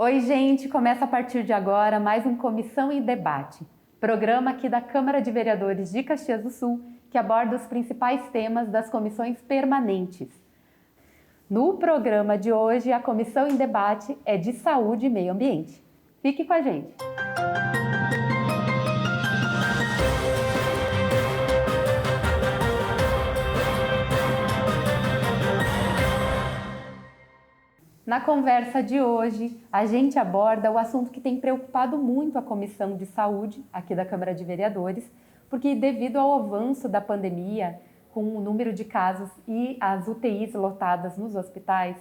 Oi, gente! Começa a partir de agora mais um Comissão em Debate, programa aqui da Câmara de Vereadores de Caxias do Sul, que aborda os principais temas das comissões permanentes. No programa de hoje, a Comissão em Debate é de Saúde e Meio Ambiente. Fique com a gente! Na conversa de hoje, a gente aborda o assunto que tem preocupado muito a Comissão de Saúde, aqui da Câmara de Vereadores, porque devido ao avanço da pandemia, com o número de casos e as UTIs lotadas nos hospitais,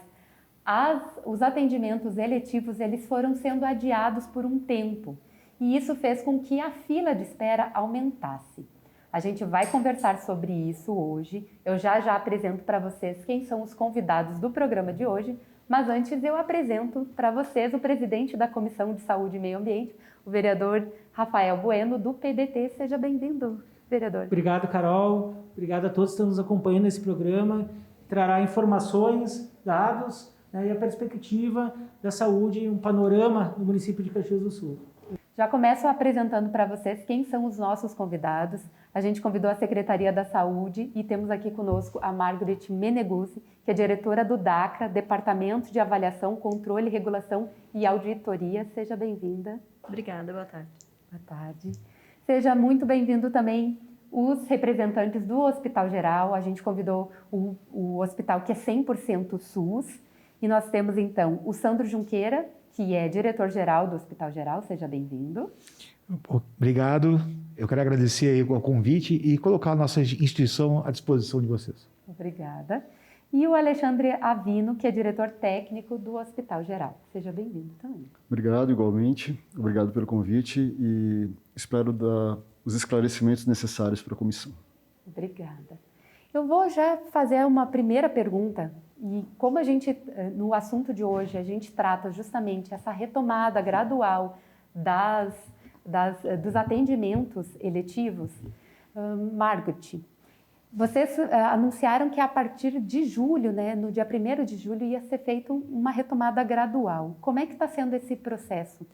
os atendimentos eletivos eles foram sendo adiados por um tempo, e isso fez com que a fila de espera aumentasse. A gente vai conversar sobre isso hoje. Eu já apresento para vocês quem são os convidados do programa de hoje, mas antes eu apresento para vocês o presidente da Comissão de Saúde e Meio Ambiente, o vereador Rafael Bueno, do PDT. Seja bem-vindo, vereador. Obrigado, Carol. Obrigado a todos que estão nos acompanhando nesse programa. Trará informações, dados, né, e a perspectiva da saúde, um panorama do município de Caxias do Sul. Já começo apresentando para vocês quem são os nossos convidados. A gente convidou a Secretaria da Saúde e temos aqui conosco a Margaret Meneguzzi, que é diretora do DACRA, Departamento de Avaliação, Controle, Regulação e Auditoria. Seja bem-vinda. Obrigada, boa tarde. Boa tarde. Seja muito bem-vindo também os representantes do Hospital Geral. A gente convidou o hospital que é 100% SUS. E nós temos então o Sandro Junqueira, que é diretor-geral do Hospital Geral. Seja bem-vindo. Obrigado. Eu quero agradecer aí o convite e colocar a nossa instituição à disposição de vocês. Obrigada. E o Alexandre Avino, que é diretor técnico do Hospital Geral. Seja bem-vindo também. Obrigado, igualmente. Obrigado pelo convite e espero dar os esclarecimentos necessários para a comissão. Obrigada. Eu vou já fazer uma primeira pergunta. E como a gente, no assunto de hoje, a gente trata justamente essa retomada gradual dos atendimentos eletivos, Margaret, vocês anunciaram que a partir de julho, né, no dia 1º de julho, ia ser feita uma retomada gradual. Como é que está sendo esse processo?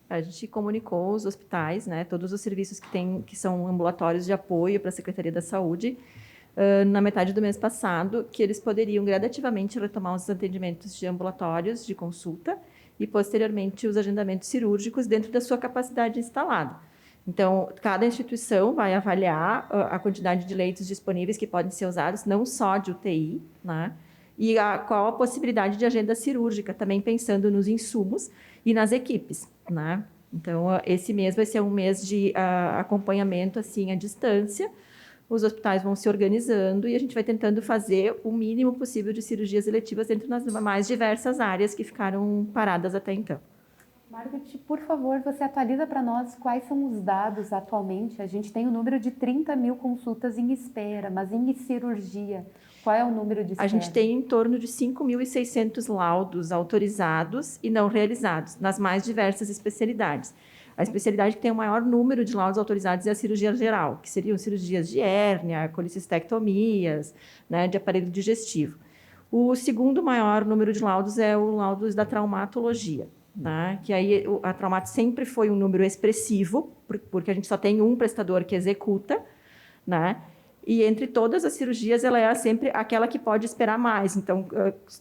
A gente comunicou os hospitais, né, todos os serviços que são ambulatórios de apoio para a Secretaria da Saúde, na metade do mês passado, que eles poderiam gradativamente retomar os atendimentos de ambulatórios de consulta e, posteriormente, os agendamentos cirúrgicos dentro da sua capacidade instalada. Então, cada instituição vai avaliar a quantidade de leitos disponíveis que podem ser usados, não só de UTI, né? E qual a possibilidade de agenda cirúrgica, também pensando nos insumos e nas equipes, né? Então, esse mês vai ser um mês de acompanhamento, assim, à distância. Os hospitais vão se organizando e a gente vai tentando fazer o mínimo possível de cirurgias eletivas dentro das mais diversas áreas que ficaram paradas até então. Margaret, por favor, você atualiza para nós quais são os dados atualmente. A gente tem o número de 30 mil consultas em espera, mas em cirurgia, qual é o número de espera? A gente tem em torno de 5.600 laudos autorizados e não realizados, nas mais diversas especialidades. A especialidade que tem o maior número de laudos autorizados é a cirurgia geral, que seriam cirurgias de hérnia, colicistectomias, né, de aparelho digestivo. O segundo maior número de laudos é o laudos da traumatologia, né, que aí a traumato sempre foi um número expressivo, porque a gente só tem um prestador que executa, né, e entre todas as cirurgias ela é sempre aquela que pode esperar mais. Então,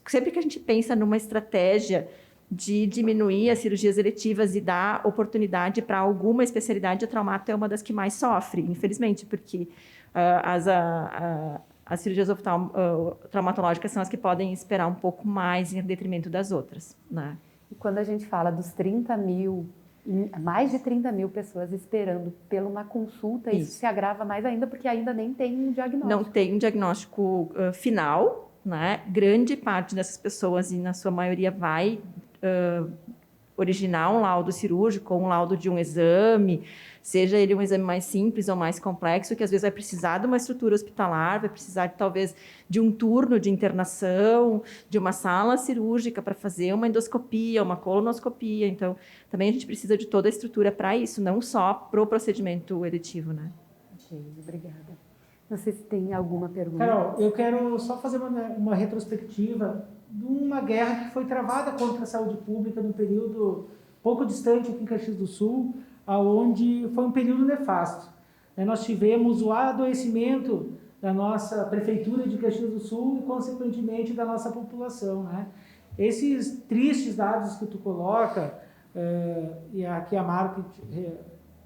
sempre que a gente pensa numa estratégia de diminuir as cirurgias eletivas e dar oportunidade para alguma especialidade, a traumato é uma das que mais sofre, infelizmente, porque as cirurgias traumatológicas são as que podem esperar um pouco mais em detrimento das outras, né? E quando a gente fala dos 30 mil, mais de 30 mil pessoas esperando por uma consulta, isso se agrava mais ainda, porque ainda nem tem um diagnóstico. Não tem um diagnóstico final, né? Grande parte dessas pessoas, e na sua maioria vai originar um laudo cirúrgico ou um laudo de um exame, seja ele um exame mais simples ou mais complexo, que às vezes vai precisar de uma estrutura hospitalar, vai precisar talvez de um turno de internação, de uma sala cirúrgica para fazer uma endoscopia, uma colonoscopia. Então, também a gente precisa de toda a estrutura para isso, não só para o procedimento eletivo, né? Ok, obrigada. Não sei se tem alguma pergunta. Carol, eu quero só fazer uma retrospectiva de uma guerra que foi travada contra a saúde pública num período pouco distante aqui em Caxias do Sul, onde foi um período nefasto. Nós tivemos o adoecimento da nossa prefeitura de Caxias do Sul e, consequentemente, da nossa população, né? Esses tristes dados que tu coloca, e aqui a Marco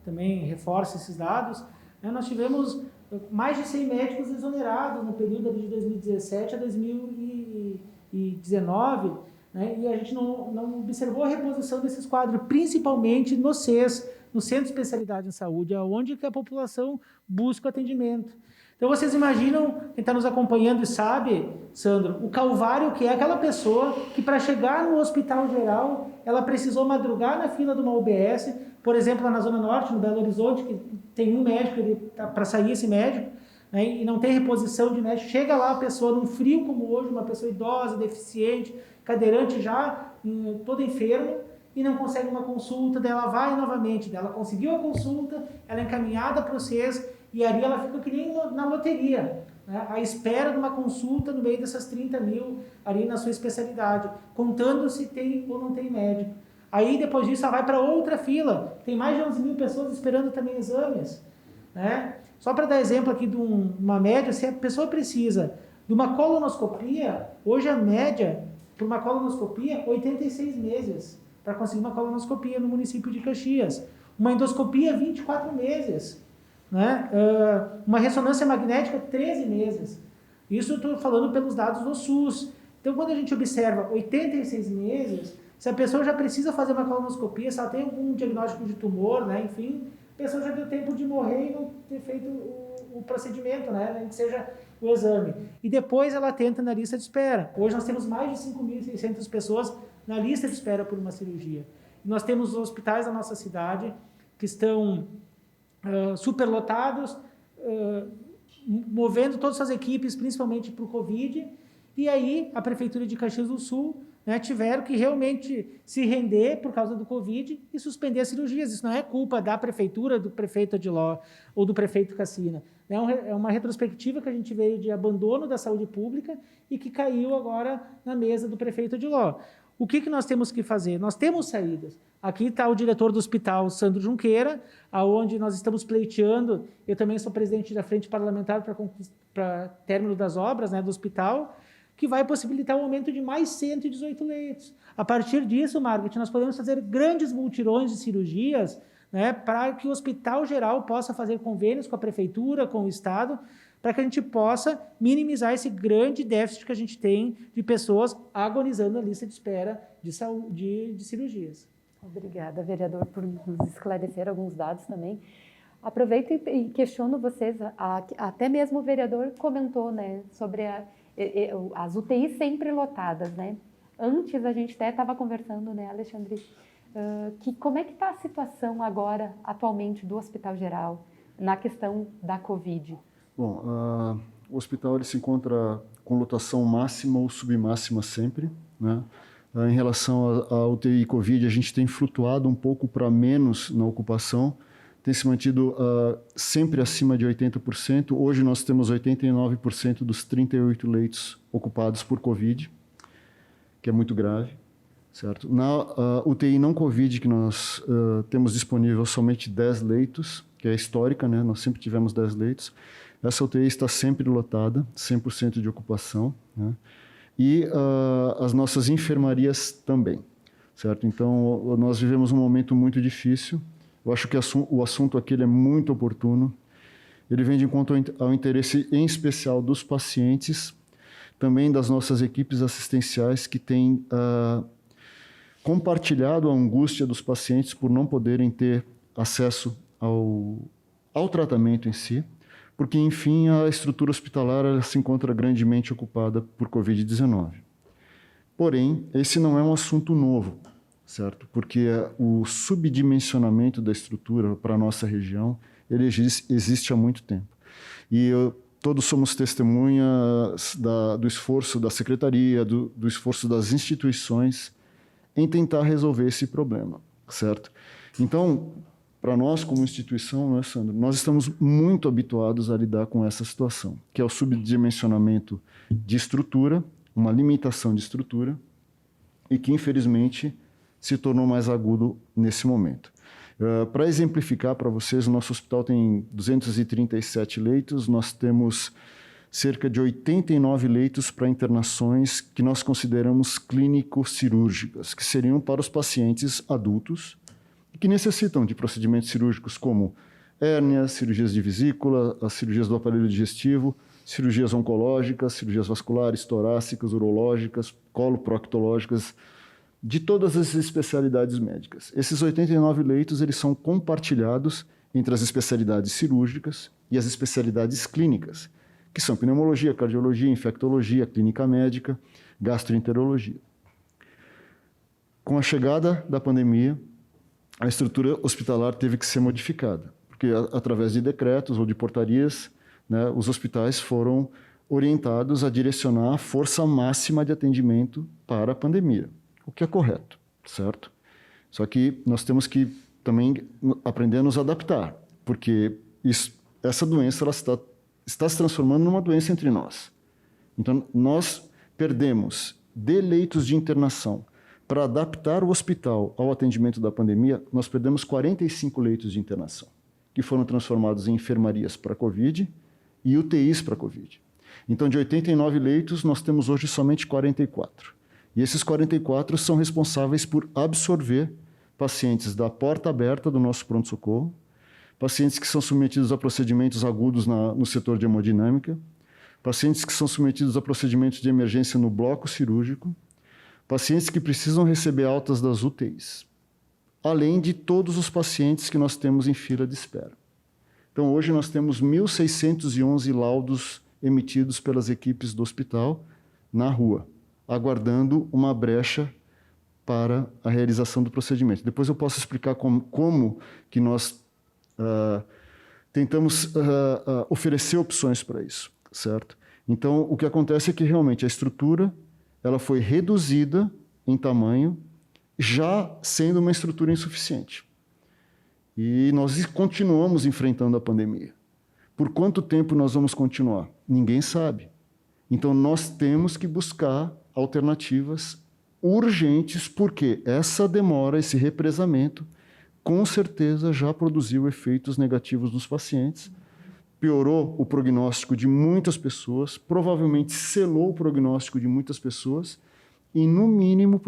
também reforça esses dados, né? Nós tivemos mais de 100 médicos exonerados no período de 2017 a 2019, né? E a gente não observou a reposição desses quadros, principalmente no CES, no Centro de Especialidade em Saúde, onde que a população busca o atendimento. Então, vocês imaginam, quem está nos acompanhando e sabe, Sandro, o calvário que é aquela pessoa que, para chegar no hospital geral, ela precisou madrugar na fila de uma UBS, por exemplo, lá na Zona Norte, no Belo Horizonte, que tem um médico, para sair esse médico, né, e não tem reposição de médico. Chega lá a pessoa, num frio como hoje, uma pessoa idosa, deficiente, cadeirante já, toda enferma, e não consegue uma consulta, daí ela vai novamente, daí ela conseguiu a consulta, ela é encaminhada para o CES, e ali ela fica que nem na loteria, né? À espera de uma consulta no meio dessas 30 mil ali na sua especialidade, contando se tem ou não tem médico. Aí depois disso ela vai para outra fila, tem mais de 11 mil pessoas esperando também exames, né? Só para dar exemplo aqui de uma média, se a pessoa precisa de uma colonoscopia, hoje a média para uma colonoscopia 86 meses para conseguir uma colonoscopia no município de Caxias, uma endoscopia 24 meses, né? Uma ressonância magnética 13 meses. Isso eu estou falando pelos dados do SUS. Então, quando a gente observa 86 meses, se a pessoa já precisa fazer uma colonoscopia, se ela tem algum diagnóstico de tumor, né? Enfim, a pessoa já deu tempo de morrer e não ter feito o procedimento, né? Nem que seja o exame. E depois ela tenta na lista de espera. Hoje nós temos mais de 5.600 pessoas na lista de espera por uma cirurgia. E nós temos hospitais da nossa cidade que estão superlotados, movendo todas as equipes, principalmente para o Covid, e aí a Prefeitura de Caxias do Sul, né, tiveram que realmente se render por causa do Covid e suspender as cirurgias. Isso não é culpa da Prefeitura, do prefeito Adiló ou do prefeito Cassina. É uma retrospectiva que a gente veio de abandono da saúde pública e que caiu agora na mesa do prefeito Adiló. O que nós temos que fazer? Nós temos saídas. Aqui está o diretor do hospital, Sandro Junqueira, aonde nós estamos pleiteando. Eu também sou presidente da Frente Parlamentar para término das obras, né, do hospital, que vai possibilitar um aumento de mais 118 leitos. A partir disso, Margaret, nós podemos fazer grandes multirões de cirurgias, né, para que o Hospital Geral possa fazer convênios com a Prefeitura, com o Estado, para que a gente possa minimizar esse grande déficit que a gente tem de pessoas agonizando na lista de espera de saúde, de cirurgias. Obrigada, vereador, por nos esclarecer alguns dados também. Aproveito e questiono vocês, até mesmo o vereador comentou, né, sobre as UTIs sempre lotadas, né? Antes a gente até estava conversando, né, Alexandre, como é que está a situação agora, atualmente, do Hospital Geral na questão da Covid? Bom, o hospital ele se encontra com lotação máxima ou submáxima sempre, né? Em relação à UTI Covid, a gente tem flutuado um pouco para menos na ocupação, tem se mantido sempre acima de 80%. Hoje nós temos 89% dos 38 leitos ocupados por Covid, que é muito grave, certo? Na UTI não Covid, que nós temos disponível somente 10 leitos, que é histórica, né? Nós sempre tivemos 10 leitos. Essa UTI está sempre lotada, 100% de ocupação, né? E as nossas enfermarias também, certo? Então, nós vivemos um momento muito difícil. Eu acho que o assunto aqui é muito oportuno. Ele vem de encontro ao interesse, em especial, dos pacientes, também das nossas equipes assistenciais que têm compartilhado a angústia dos pacientes por não poderem ter acesso ao tratamento em si, porque, enfim, a estrutura hospitalar ela se encontra grandemente ocupada por Covid-19. Porém, esse não é um assunto novo, certo? Porque o subdimensionamento da estrutura para a nossa região, ele existe há muito tempo. E todos somos testemunhas do esforço da Secretaria, do esforço das instituições em tentar resolver esse problema, certo? Então, para nós, como instituição, né, Sandro, nós estamos muito habituados a lidar com essa situação, que é o subdimensionamento de estrutura uma limitação de estrutura e que, infelizmente, se tornou mais agudo nesse momento. Para exemplificar para vocês, o nosso hospital tem 237 leitos, nós temos cerca de 89 leitos para internações que nós consideramos clínico-cirúrgicas, que seriam para os pacientes adultos e que necessitam de procedimentos cirúrgicos como hérnias, cirurgias de vesícula, as cirurgias do aparelho digestivo, cirurgias oncológicas, cirurgias vasculares, torácicas, urológicas, coloproctológicas, de todas as especialidades médicas. Esses 89 leitos, eles são compartilhados entre as especialidades cirúrgicas e as especialidades clínicas, que são pneumologia, cardiologia, infectologia, clínica médica, gastroenterologia. Com a chegada da pandemia, a estrutura hospitalar teve que ser modificada, porque através de decretos ou de portarias, né, os hospitais foram orientados a direcionar a força máxima de atendimento para a pandemia, o que é correto, certo? Só que nós temos que também aprender a nos adaptar, porque essa doença ela está se transformando numa doença entre nós. Então, nós perdemos de leitos de internação para adaptar o hospital ao atendimento da pandemia, nós perdemos 45 leitos de internação, que foram transformados em enfermarias para Covid e UTIs para Covid. Então, de 89 leitos, nós temos hoje somente 44. E esses 44 são responsáveis por absorver pacientes da porta aberta do nosso pronto-socorro, pacientes que são submetidos a procedimentos agudos no setor de hemodinâmica, pacientes que são submetidos a procedimentos de emergência no bloco cirúrgico, pacientes que precisam receber altas das UTIs, além de todos os pacientes que nós temos em fila de espera. Então, hoje nós temos 1.611 laudos emitidos pelas equipes do hospital na rua, aguardando uma brecha para a realização do procedimento. Depois eu posso explicar como que nós tentamos oferecer opções para isso, certo? Então, o que acontece é que realmente a estrutura ela foi reduzida em tamanho, já sendo uma estrutura insuficiente. E nós continuamos enfrentando a pandemia. Por quanto tempo nós vamos continuar? Ninguém sabe. Então, nós temos que buscar alternativas urgentes, porque essa demora, esse represamento, com certeza já produziu efeitos negativos nos pacientes, piorou o prognóstico de muitas pessoas, provavelmente selou o prognóstico de muitas pessoas e, no mínimo,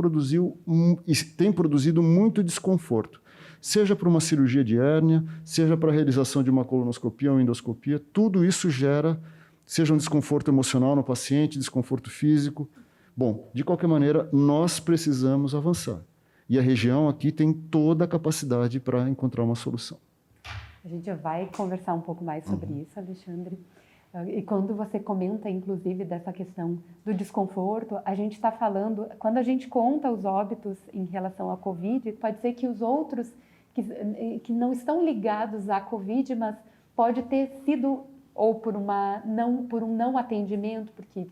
tem produzido muito desconforto, seja para uma cirurgia de hérnia, seja para a realização de uma colonoscopia ou endoscopia, tudo isso gera, seja um desconforto emocional no paciente, desconforto físico. Bom, de qualquer maneira, nós precisamos avançar. E a região aqui tem toda a capacidade para encontrar uma solução. A gente vai conversar um pouco mais sobre isso, Alexandre. E quando você comenta, inclusive, dessa questão do desconforto, a gente está falando, quando a gente conta os óbitos em relação à Covid, pode ser que os outros que não estão ligados à Covid, mas pode ter sido ou por um não atendimento, porque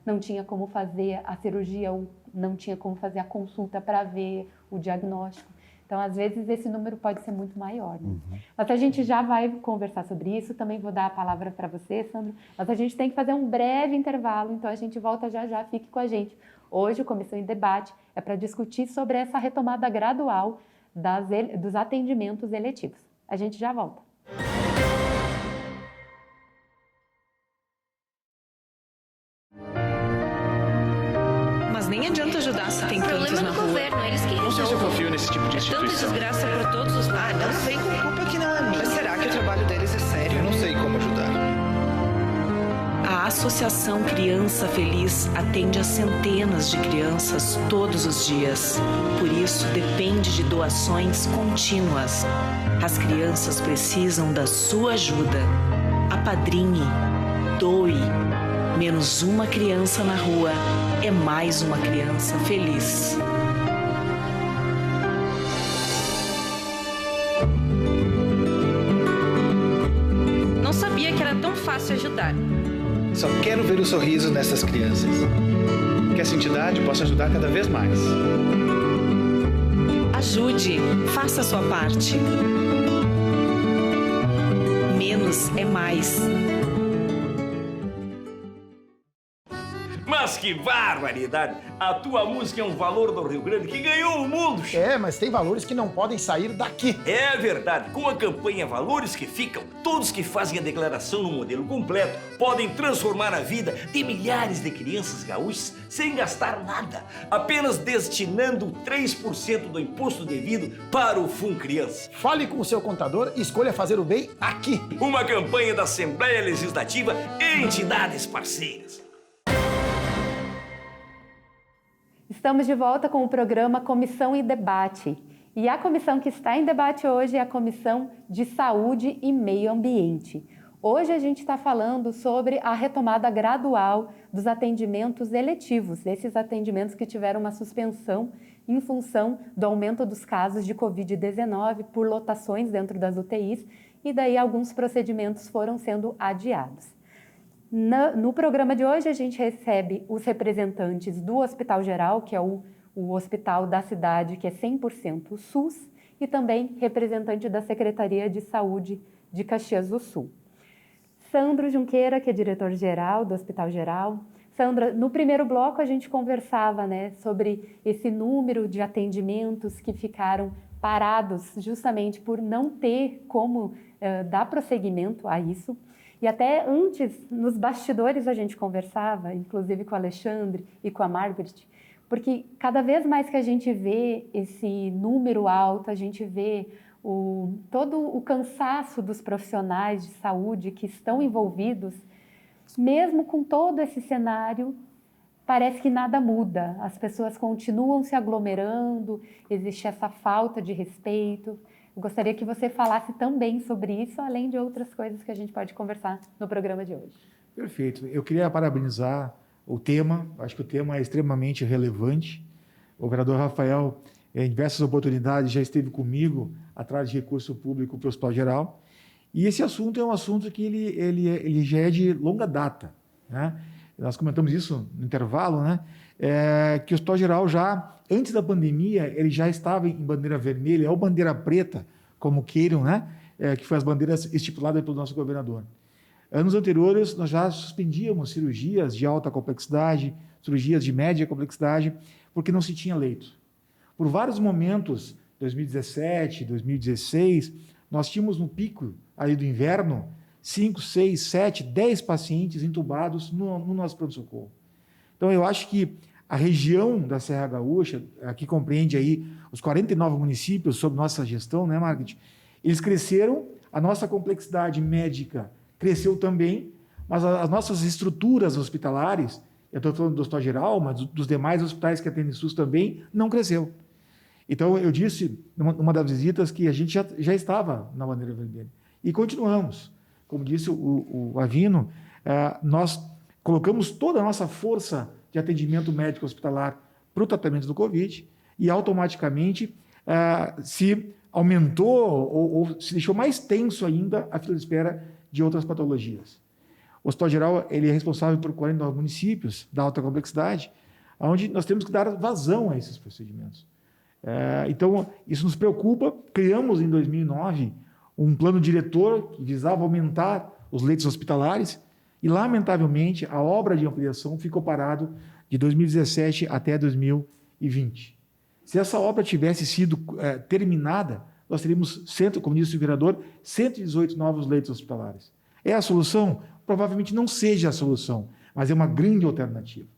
não tinha como fazer a cirurgia ou não tinha como fazer a consulta para ver o diagnóstico. Então, às vezes, esse número pode ser muito maior. Né? Mas a gente já vai conversar sobre isso, também vou dar a palavra para você, Sandro, mas a gente tem que fazer um breve intervalo, então a gente volta já, fique com a gente. Hoje, o Comissão em Debate é para discutir sobre essa retomada gradual dos atendimentos eletivos. A gente já volta. Mas nem adianta ajudar se tem tantos na rua. Governo, eles que Não sei se eu confio nesse tipo de instituição. Tanta desgraça por todos os lados. não vem com culpa que não é minha. Mas será que o trabalho deles é sério? Eu não sei como ajudar. A Associação Criança Feliz atende a centenas de crianças todos os dias. Por isso, depende de doações contínuas. As crianças precisam da sua ajuda. Apadrinhe, doe. Menos uma criança na rua é mais uma criança feliz. Não sabia que era tão fácil ajudar. Só quero ver o sorriso dessas crianças. Que essa entidade possa ajudar cada vez mais. Ajude, faça a sua parte. Menos é mais. Mas que barbaridade! A tua música é um valor do Rio Grande que ganhou o mundo. É, mas tem valores que não podem sair daqui. É verdade. Com a campanha Valores que Ficam, todos que fazem a declaração no modelo completo podem transformar a vida de milhares de crianças gaúchas sem gastar nada, apenas destinando 3% do imposto devido para o Fundo Criança. Fale com o seu contador e escolha fazer o bem aqui. Uma campanha da Assembleia Legislativa e entidades parceiras. Estamos de volta com o programa Comissão em Debate. E a comissão que está em debate hoje é a Comissão de Saúde e Meio Ambiente. Hoje a gente está falando sobre a retomada gradual dos atendimentos eletivos, esses atendimentos que tiveram uma suspensão em função do aumento dos casos de Covid-19 por lotações dentro das UTIs, e daí alguns procedimentos foram sendo adiados. No programa de hoje, a gente recebe os representantes do Hospital Geral, que é o hospital da cidade, que é 100% SUS, e também representante da Secretaria de Saúde de Caxias do Sul. Sandro Junqueira, que é diretor-geral do Hospital Geral. Sandra, no primeiro bloco a gente conversava, né, sobre esse número de atendimentos que ficaram parados justamente por não ter como dar prosseguimento a isso. E até antes, nos bastidores, a gente conversava, inclusive com o Alexandre e com a Margaret, porque cada vez mais que a gente vê esse número alto, a gente vê todo o cansaço dos profissionais de saúde que estão envolvidos, mesmo com todo esse cenário, parece que nada muda. As pessoas continuam se aglomerando, existe essa falta de respeito. Eu gostaria que você falasse também sobre isso, além de outras coisas que a gente pode conversar no programa de hoje. Perfeito. Eu queria parabenizar o tema. Acho que o tema é extremamente relevante. O vereador Rafael, em diversas oportunidades, já esteve comigo atrás de recurso público para o Hospital Geral. E esse assunto é um assunto que ele já é de longa data, né? Nós comentamos isso no intervalo, né? Que o Hospital Geral já, antes da pandemia, ele já estava em bandeira vermelha ou bandeira preta, como queiram, né? Que foi as bandeiras estipuladas pelo nosso governador. Anos anteriores, nós já suspendíamos cirurgias de alta complexidade, cirurgias de média complexidade, porque não se tinha leito. Por vários momentos, 2017, 2016, nós tínhamos no pico ali do inverno 5, 6, 7, 10 pacientes entubados no nosso pronto-socorro. Então, eu acho que a região da Serra Gaúcha, que compreende aí os 49 municípios sob nossa gestão, né, Margaret? Eles cresceram, a nossa complexidade médica cresceu também, mas as nossas estruturas hospitalares, eu estou falando do Hospital Geral, mas dos demais hospitais que atendem SUS também, não cresceu. Então, eu disse, numa das visitas, que a gente já estava na bandeira vermelha. E continuamos. Como disse o Avino, nós colocamos toda a nossa força de atendimento médico hospitalar para o tratamento do Covid e automaticamente se aumentou ou se deixou mais tenso ainda a fila de espera de outras patologias. O Hospital Geral ele é responsável por 49 municípios da alta complexidade, onde nós temos que dar vazão a esses procedimentos. Então, isso nos preocupa. Criamos em 2009 um plano diretor que visava aumentar os leitos hospitalares e, lamentavelmente, a obra de ampliação ficou parada de 2017 até 2020. Se essa obra tivesse sido terminada, nós teríamos, como disse o vereador, 118 novos leitos hospitalares. É a solução? Provavelmente não seja a solução, mas é uma grande alternativa.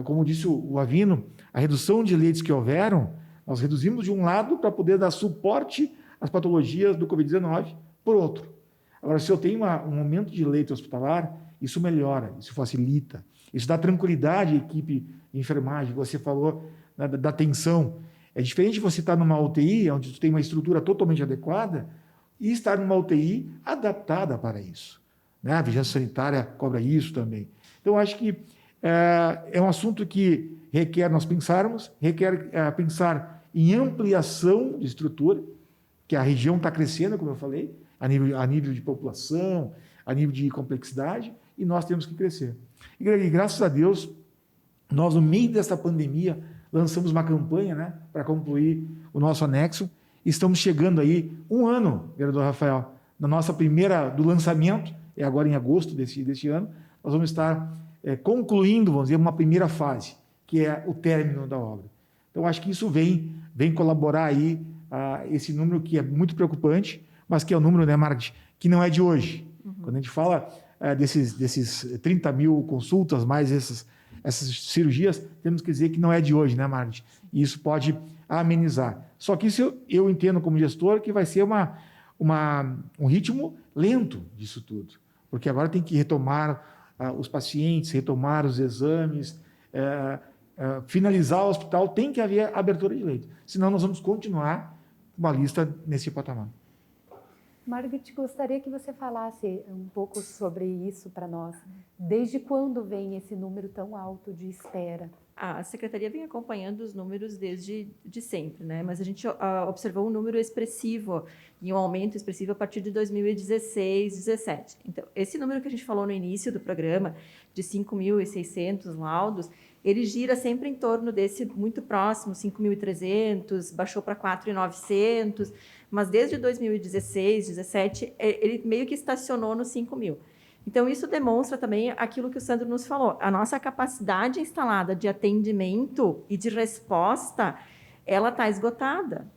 Como disse o Avino, a redução de leitos que houveram, nós reduzimos de um lado para poder dar suporte às patologias do Covid-19, por outro. Agora, se eu tenho um aumento de leito hospitalar, isso melhora, isso facilita, isso dá tranquilidade à equipe de enfermagem. Você falou da atenção. É diferente você estar numa UTI, onde você tem uma estrutura totalmente adequada, e estar numa UTI adaptada para isso, né? A vigilância sanitária cobra isso também. Então, acho que é um assunto que requer nós pensarmos, requer pensar em ampliação de estrutura, que a região está crescendo, como eu falei, a nível de população, a nível de complexidade, e nós temos que crescer. E graças a Deus, nós, no meio dessa pandemia, lançamos uma campanha, né, para concluir o nosso anexo. Estamos chegando aí um ano, vereador Rafael, na nossa primeira do lançamento, é agora em agosto deste ano, nós vamos estar concluindo, vamos dizer, uma primeira fase, que é o término da obra. Então, acho que isso vem colaborar aí esse número que é muito preocupante, mas que é um número, né, Margit, que não é de hoje. Quando a gente fala desses 30 mil consultas, mais essas cirurgias, temos que dizer que não é de hoje, né, Margit? E isso pode amenizar. Só que isso eu entendo como gestor que vai ser um ritmo lento disso tudo, porque agora tem que retomar os pacientes, retomar os exames, finalizar o hospital, tem que haver abertura de leito, senão nós vamos continuar com uma lista nesse patamar. Margit, gostaria que você falasse um pouco sobre isso para nós. Desde quando vem esse número tão alto de espera? A Secretaria vem acompanhando os números desde sempre, né? Mas a gente observou um número expressivo e um aumento expressivo a partir de 2016, 2017. Então, esse número que a gente falou no início do programa, de 5.600 laudos, ele gira sempre em torno desse muito próximo, 5.300, baixou para 4.900, mas desde 2016, 2017, ele meio que estacionou no 5.000. Então, isso demonstra também aquilo que o Sandro nos falou. A nossa capacidade instalada de atendimento e de resposta, ela está esgotada.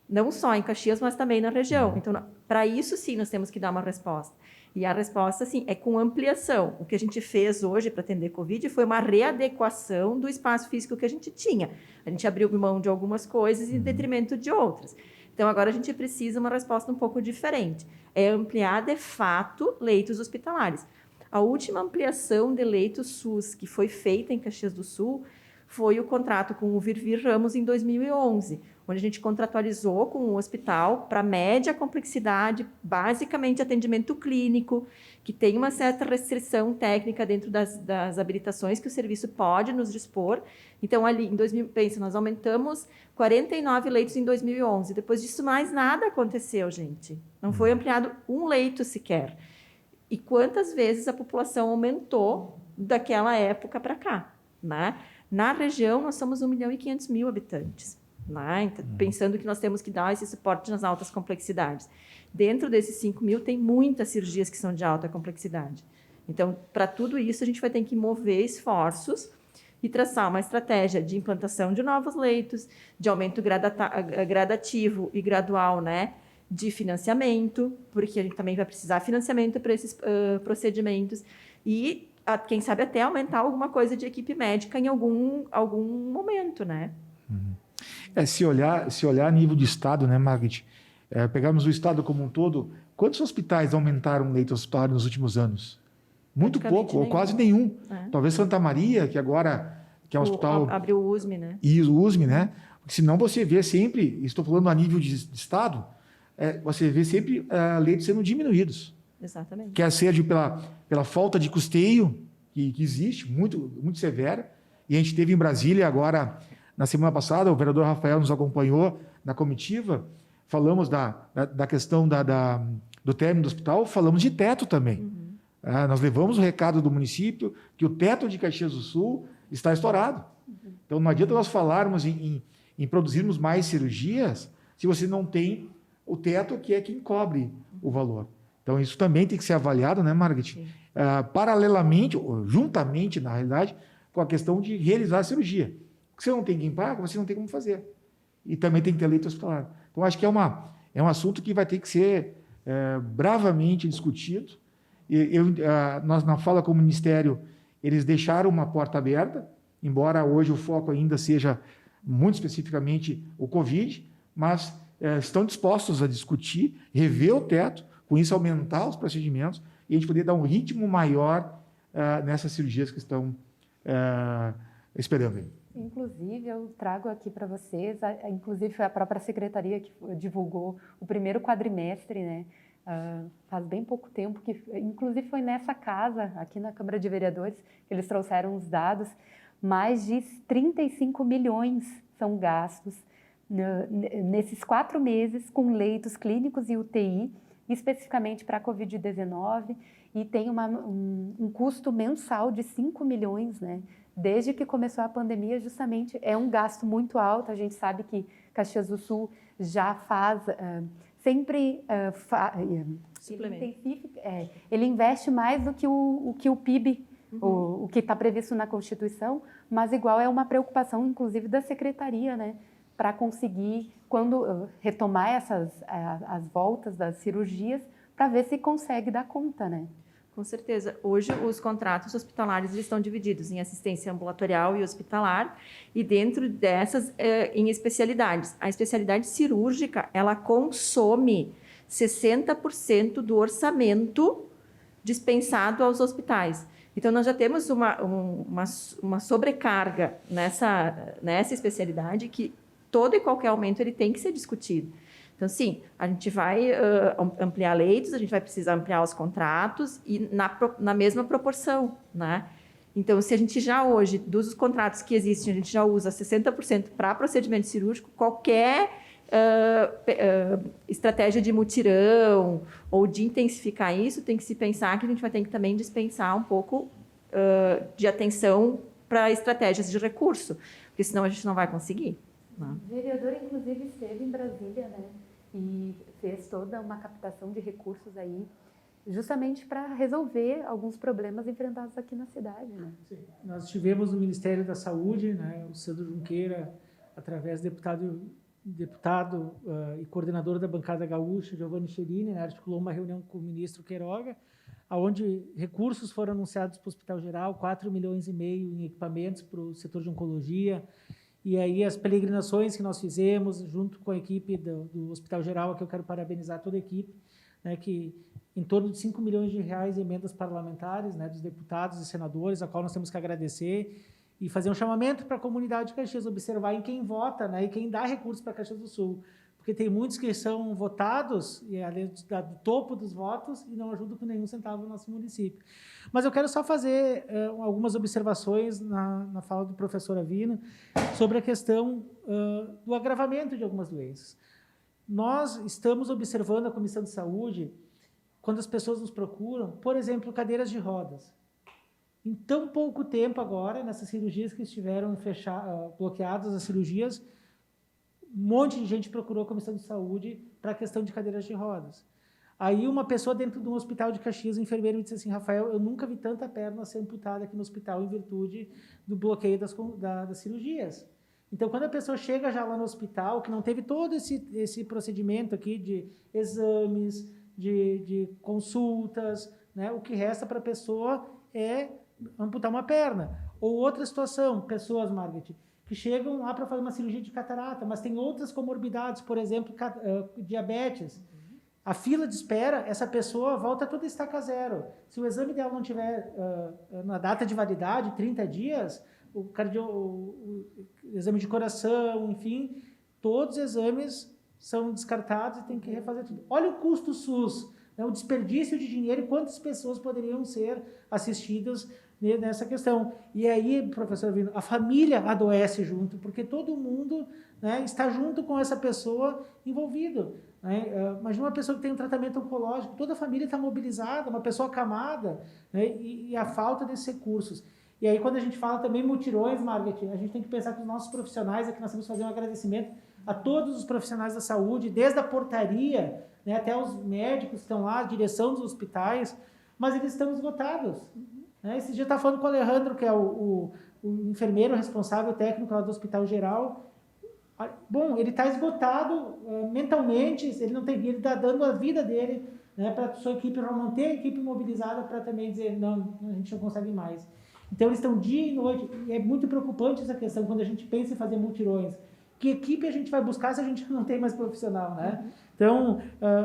Não só em Caxias, mas também na região. Então, para isso, sim, nós temos que dar uma resposta. E a resposta, sim, é com ampliação. O que a gente fez hoje para atender Covid foi uma readequação do espaço físico que a gente tinha. A gente abriu mão de algumas coisas em detrimento de outras. Então, agora a gente precisa de uma resposta um pouco diferente. É ampliar, de fato, leitos hospitalares. A última ampliação de leitos SUS que foi feita em Caxias do Sul foi o contrato com o Virvir Ramos em 2011, onde a gente contratualizou com o hospital para média complexidade, basicamente atendimento clínico, que tem uma certa restrição técnica dentro das habilitações que o serviço pode nos dispor. Então, ali, em 2000, pensa, nós aumentamos 49 leitos em 2011. Depois disso, mais nada aconteceu, gente. Não foi ampliado um leito sequer. E quantas vezes a população aumentou daquela época para cá, né? Na região, nós somos 1.500.000 habitantes. Né? Então, pensando que nós temos que dar esse suporte nas altas complexidades. Dentro desses 5.000, tem muitas cirurgias que são de alta complexidade. Então, para tudo isso, a gente vai ter que mover esforços e traçar uma estratégia de implantação de novos leitos, de aumento gradativo e gradual, né, de financiamento, porque a gente também vai precisar de financiamento para esses procedimentos, e, quem sabe, até aumentar alguma coisa de equipe médica em algum momento, né? Se olhar a nível de Estado, né, Margit? Pegarmos o Estado como um todo, quantos hospitais aumentaram leito hospitalar nos últimos anos? Muito pouco, ou quase nenhum. Talvez Santa Maria, que agora que é um hospital... Abriu o USME, né? E o USME, né? Porque senão você vê sempre, estou falando a nível de Estado, você vê sempre leitos sendo diminuídos. Exatamente. Quer seja pela falta de custeio que existe, muito, muito severa. E a gente teve em Brasília agora... Na semana passada, o vereador Rafael nos acompanhou na comitiva, falamos da questão do término do hospital, falamos de teto também. Nós levamos o recado do município que o teto de Caxias do Sul está estourado. Então, não adianta nós falarmos em produzirmos mais cirurgias se você não tem o teto, que é quem cobre o valor. Então, isso também tem que ser avaliado, né, Margit? Paralelamente, ou juntamente, na realidade, com a questão de realizar a cirurgia. Se você não tem quem paga, você não tem como fazer. E também tem que ter leito hospitalar. Então, acho que é um assunto que vai ter que ser bravamente discutido. Nós, na fala com o Ministério, eles deixaram uma porta aberta, embora hoje o foco ainda seja muito especificamente o Covid, mas estão dispostos a discutir, rever o teto, com isso aumentar os procedimentos e a gente poder dar um ritmo maior nessas cirurgias que estão esperando. Inclusive, eu trago aqui para vocês, inclusive foi a própria secretaria que divulgou o primeiro quadrimestre, né? Faz bem pouco tempo, que inclusive foi nessa casa, aqui na Câmara de Vereadores, que eles trouxeram os dados, mais de 35 milhões são gastos nesses 4 meses com leitos clínicos e UTI, especificamente para a Covid-19, e tem um custo mensal de 5 milhões, né? Desde que começou a pandemia, justamente, é um gasto muito alto. A gente sabe que Caxias do Sul já faz, ele investe mais do que o PIB o que está previsto na Constituição, mas igual é uma preocupação, inclusive, da Secretaria, né? Para conseguir, quando retomar as voltas das cirurgias, para ver se consegue dar conta, né? Com certeza. Hoje, os contratos hospitalares estão divididos em assistência ambulatorial e hospitalar, e dentro dessas, em especialidades. A especialidade cirúrgica, ela consome 60% do orçamento dispensado aos hospitais. Então, nós já temos uma sobrecarga nessa especialidade que todo e qualquer aumento ele tem que ser discutido. Então, sim, a gente vai ampliar leitos, a gente vai precisar ampliar os contratos e na mesma proporção, né? Então, se a gente já hoje, dos contratos que existem, a gente já usa 60% para procedimento cirúrgico, qualquer estratégia de mutirão ou de intensificar isso, tem que se pensar que a gente vai ter que também dispensar um pouco de atenção para estratégias de recurso, porque senão a gente não vai conseguir. Né? O vereador, inclusive, esteve em Brasília, né? E fez toda uma captação de recursos aí, justamente para resolver alguns problemas enfrentados aqui na cidade, né? Sim. Nós tivemos no Ministério da Saúde, né, o Sandro Junqueira, através do deputado e coordenador da bancada gaúcha, Giovanni Cherini, né, articulou uma reunião com o ministro Queiroga, onde recursos foram anunciados para o Hospital Geral, 4,5 milhões em equipamentos para o setor de oncologia. E aí as peregrinações que nós fizemos junto com a equipe do Hospital Geral, que eu quero parabenizar toda a equipe, né, que em torno de 5 milhões de reais em emendas parlamentares, né, dos deputados e senadores, a qual nós temos que agradecer e fazer um chamamento para a comunidade de Caxias, observar em quem vota, né, e quem dá recursos para Caxias do Sul. Porque tem muitos que são votados e ali do topo dos votos e não ajudam com nenhum centavo no nosso município. Mas eu quero só fazer algumas observações na fala do professor Avino sobre a questão do agravamento de algumas doenças. Nós estamos observando a Comissão de Saúde, quando as pessoas nos procuram, por exemplo, cadeiras de rodas. Em tão pouco tempo agora, nessas cirurgias que estiveram bloqueadas, as cirurgias, um monte de gente procurou a Comissão de Saúde para a questão de cadeiras de rodas. Aí uma pessoa dentro de um hospital de Caxias, um enfermeiro, me disse assim: Rafael, eu nunca vi tanta perna ser amputada aqui no hospital em virtude do bloqueio das cirurgias. Então, quando a pessoa chega já lá no hospital, que não teve todo esse procedimento aqui de exames, de consultas, né, o que resta para a pessoa é amputar uma perna. Ou outra situação, pessoas, Margaret, que chegam lá para fazer uma cirurgia de catarata, mas tem outras comorbidades, por exemplo, diabetes. A fila de espera, essa pessoa volta toda a estaca zero. Se o exame dela não tiver na data de validade, 30 dias, o exame de coração, enfim, todos os exames são descartados e tem que refazer tudo. Olha o custo SUS, né, o desperdício de dinheiro e quantas pessoas poderiam ser assistidas nessa questão. E aí, professor Avino, a família adoece junto, porque todo mundo, né, está junto com essa pessoa envolvido. Né? Imagina uma pessoa que tem um tratamento oncológico, toda a família está mobilizada, uma pessoa acamada, né, e a falta desses recursos. E aí, quando a gente fala também mutirões, Margaret, a gente tem que pensar que os nossos profissionais, aqui nós temos que fazer um agradecimento a todos os profissionais da saúde, desde a portaria, né, até os médicos que estão lá, a direção dos hospitais, mas eles estão esgotados. Esse dia eu estava falando com o Alejandro, que é o enfermeiro responsável técnico lá do Hospital Geral. Bom, ele está esgotado mentalmente, ele está dando a vida dele, né, para a sua equipe, para manter a equipe mobilizada, para também dizer, não, a gente não consegue mais. Então, eles estão dia e noite, e é muito preocupante essa questão, quando a gente pensa em fazer mutirões. Que equipe a gente vai buscar se a gente não tem mais profissional, né? Então,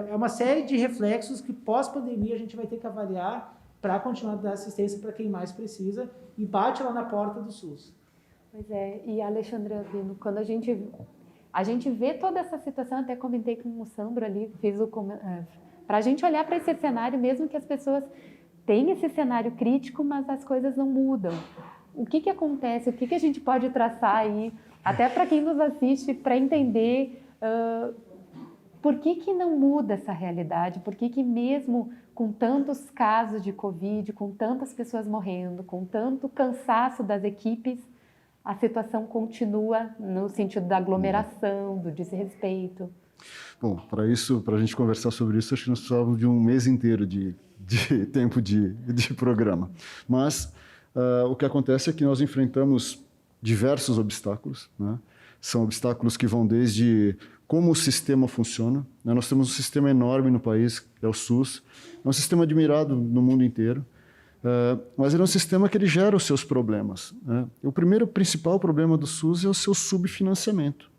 é uma série de reflexos que pós-pandemia a gente vai ter que avaliar para continuar dando assistência para quem mais precisa e bate lá na porta do SUS. Pois é, e Alexandre Avino, quando a gente vê toda essa situação, até comentei com o Sandro ali, para a gente olhar para esse cenário, mesmo que as pessoas tenham esse cenário crítico, mas as coisas não mudam. O que acontece? O que a gente pode traçar aí, até para quem nos assiste, para entender por que não muda essa realidade? Por que mesmo com tantos casos de Covid, com tantas pessoas morrendo, com tanto cansaço das equipes, a situação continua no sentido da aglomeração, do desrespeito? Bom, para a gente conversar sobre isso, acho que nós precisávamos de um mês inteiro de tempo de programa. Mas o que acontece é que nós enfrentamos diversos obstáculos, né? São obstáculos que vão desde como o sistema funciona, né? Nós temos um sistema enorme no país, que é o SUS, é um sistema admirado no mundo inteiro, mas ele é um sistema que ele gera os seus problemas, né? E o principal problema do SUS é o seu subfinanciamento,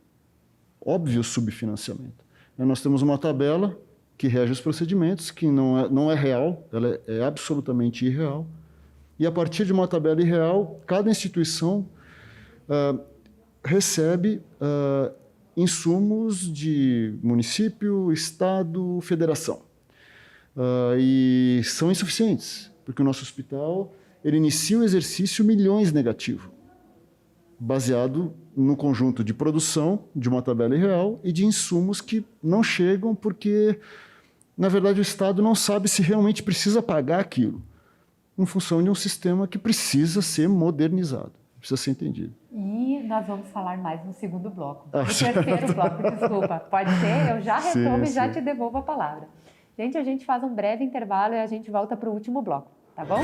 óbvio subfinanciamento. Nós temos uma tabela que rege os procedimentos, que não é real, ela é absolutamente irreal, e a partir de uma tabela irreal, cada instituição recebe insumos de município, estado, federação. E são insuficientes, porque o nosso hospital ele inicia o exercício milhões negativo, baseado no conjunto de produção de uma tabela irreal e de insumos que não chegam porque, na verdade, o Estado não sabe se realmente precisa pagar aquilo, em função de um sistema que precisa ser modernizado, precisa ser entendido. E nós vamos falar mais no segundo bloco. No terceiro bloco, desculpa. Pode ser? Eu já retomo e já te devolvo a palavra. Gente, a gente faz um breve intervalo e a gente volta para o último bloco, tá bom?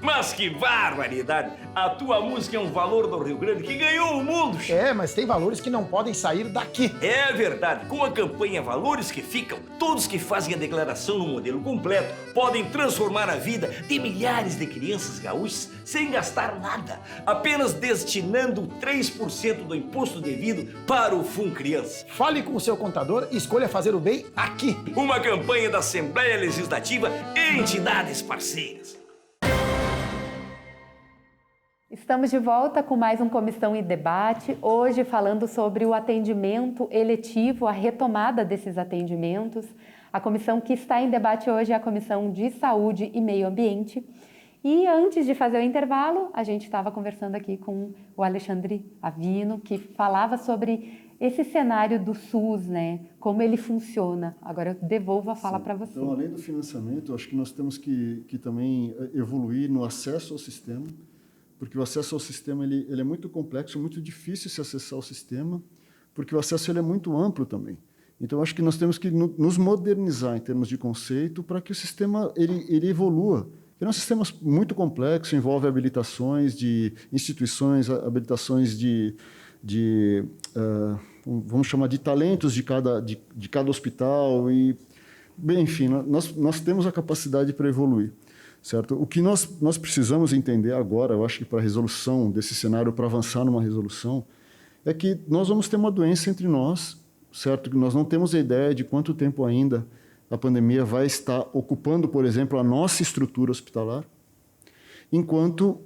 Mas que barbaridade! A tua música é um valor do Rio Grande que ganhou o mundo. É, mas tem valores que não podem sair daqui. É verdade. Com a campanha Valores que Ficam, todos que fazem a declaração no modelo completo podem transformar a vida de milhares de crianças gaúchas sem gastar nada, apenas destinando 3% do imposto devido para o Fundo Criança. Fale com o seu contador e escolha fazer o bem aqui. Uma campanha da Assembleia Legislativa e entidades parceiras. Estamos de volta com mais um Comissão em Debate, hoje falando sobre o atendimento eletivo, a retomada desses atendimentos. A comissão que está em debate hoje é a Comissão de Saúde e Meio Ambiente. E antes de fazer o intervalo, a gente estava conversando aqui com o Alexandre Avino, que falava sobre esse cenário do SUS, né? Como ele funciona. Agora eu devolvo a fala para você. Então, além do financiamento, acho que nós temos que também evoluir no acesso ao sistema, porque o acesso ao sistema ele é muito complexo, muito difícil se acessar o sistema, porque o acesso ele é muito amplo também. Então, acho que nós temos que nos modernizar em termos de conceito para que o sistema ele evolua. Ele é um sistema muito complexo, envolve habilitações de instituições, habilitações vamos chamar de talentos de cada hospital, e, bem, enfim, nós temos a capacidade para evoluir. Certo? O que nós precisamos entender agora, eu acho que para a resolução desse cenário, para avançar numa resolução, é que nós vamos ter uma doença entre nós, certo? Que nós não temos a ideia de quanto tempo ainda a pandemia vai estar ocupando, por exemplo, a nossa estrutura hospitalar, enquanto